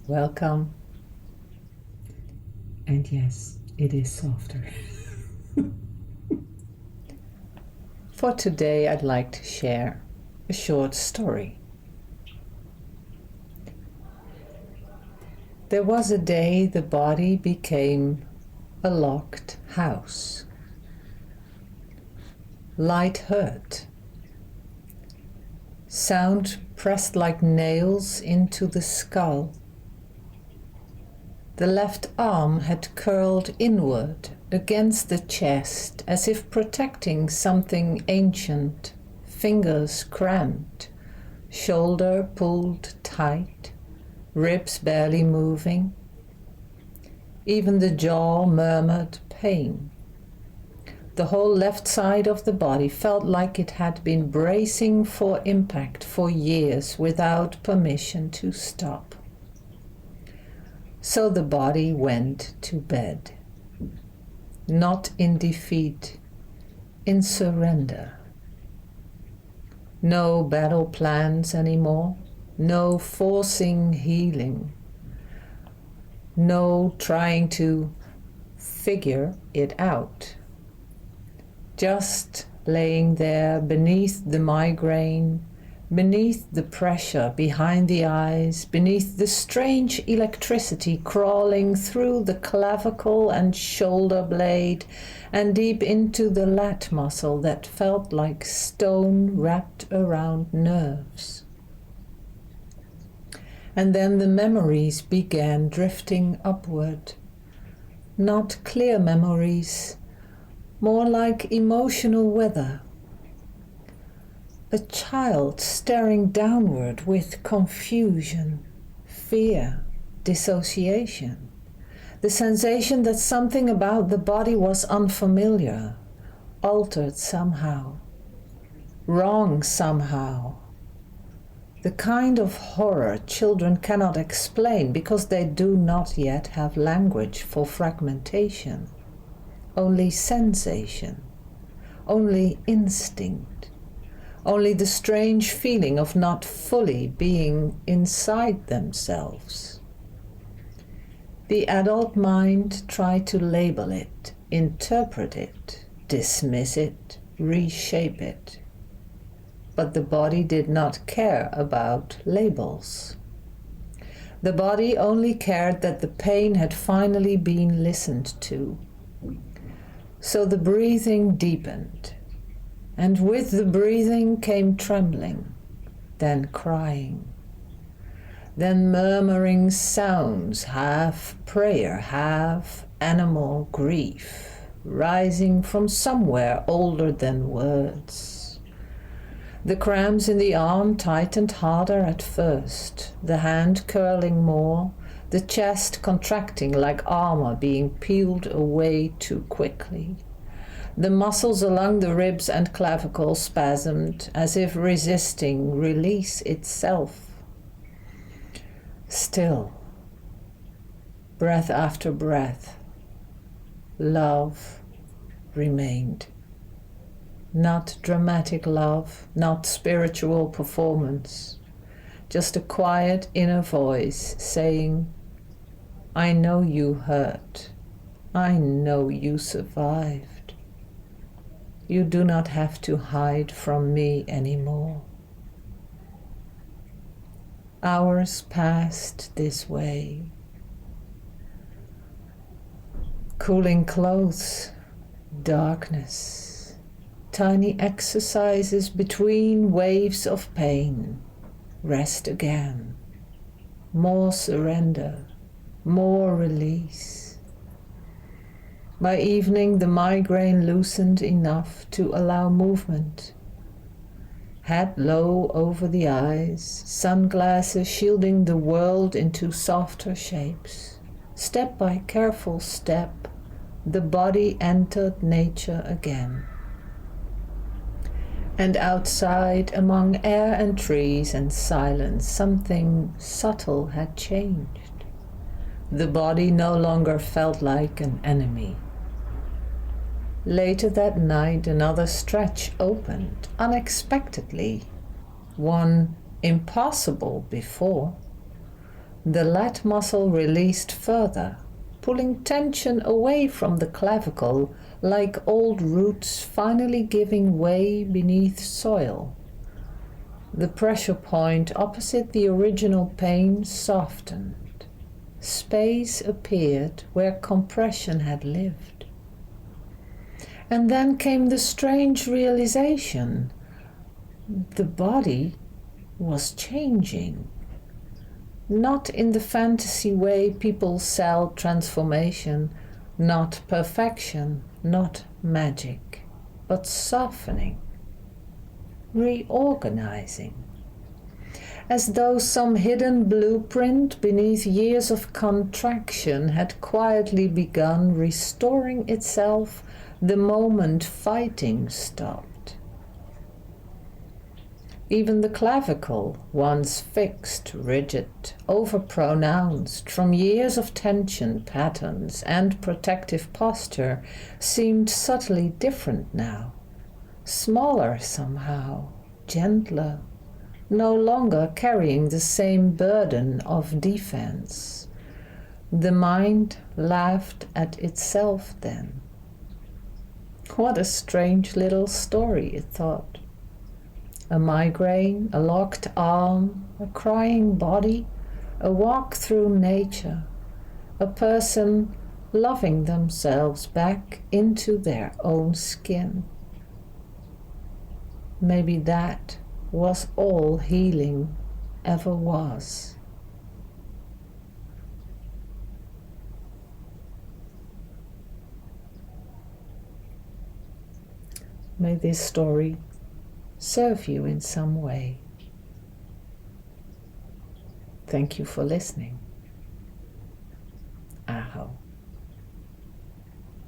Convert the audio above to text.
Welcome. And yes, it is softer. For today, I'd like to share a short story. There was a day the body became a locked house. Light hurt. Sound pressed like nails into the skull. The left arm had curled inward against the chest as if protecting something ancient, fingers cramped, shoulder pulled tight, ribs barely moving. Even the jaw murmured pain. The whole left side of the body felt like it had been bracing for impact for years without permission to stop. So the body went to bed, not in defeat, in surrender. No battle plans anymore, no forcing healing, no trying to figure it out. Just laying there beneath the migraine, beneath the pressure behind the eyes, beneath the strange electricity crawling through the clavicle and shoulder blade and deep into the lat muscle that felt like stone wrapped around nerves. And then the memories began drifting upward. Not clear memories, more like emotional weather. A child staring downward with confusion, fear, dissociation. The sensation that something about the body was unfamiliar, altered somehow, wrong somehow. The kind of horror children cannot explain because they do not yet have language for fragmentation. Only sensation, only instinct, only the strange feeling of not fully being inside themselves. The adult mind tried to label it, interpret it, dismiss it, reshape it. But the body did not care about labels. The body only cared that the pain had finally been listened to. So the breathing deepened, and with the breathing came trembling, then crying, then murmuring sounds, half prayer, half animal grief, rising from somewhere older than words. The cramps in the arm tightened harder at first, the hand curling more, the chest contracting like armor being peeled away too quickly. The muscles along the ribs and clavicle spasmed as if resisting release itself. Still, breath after breath, love remained. Not dramatic love, not spiritual performance, just a quiet inner voice saying, I know you hurt. I know you survived. You do not have to hide from me anymore. Hours passed this way. Cooling clothes, darkness, tiny exercises between waves of pain. Rest again. More surrender. More release. By evening, the migraine loosened enough to allow movement. Head low over the eyes, sunglasses shielding the world into softer shapes. Step by careful step, the body entered nature again. And outside, among air and trees and silence, something subtle had changed. The body no longer felt like an enemy. Later that night, another stretch opened, unexpectedly, one impossible before. The lat muscle released further, pulling tension away from the clavicle like old roots finally giving way beneath soil. The pressure point opposite the original pain softened. Space appeared where compression had lived. And then came the strange realization. The body was changing. Not in the fantasy way people sell transformation, not perfection, not magic, but softening, reorganizing, as though some hidden blueprint beneath years of contraction had quietly begun restoring itself the moment fighting stopped. Even the clavicle, once fixed, rigid, overpronounced from years of tension patterns and protective posture, seemed subtly different now. Smaller somehow, gentler, no longer carrying the same burden of defense. The mind laughed at itself then. What a strange little story, it thought. A migraine, a locked arm, a crying body, a walk through nature, a person loving themselves back into their own skin. Maybe that was all healing ever was. May this story serve you in some way. Thank you for listening. Aho.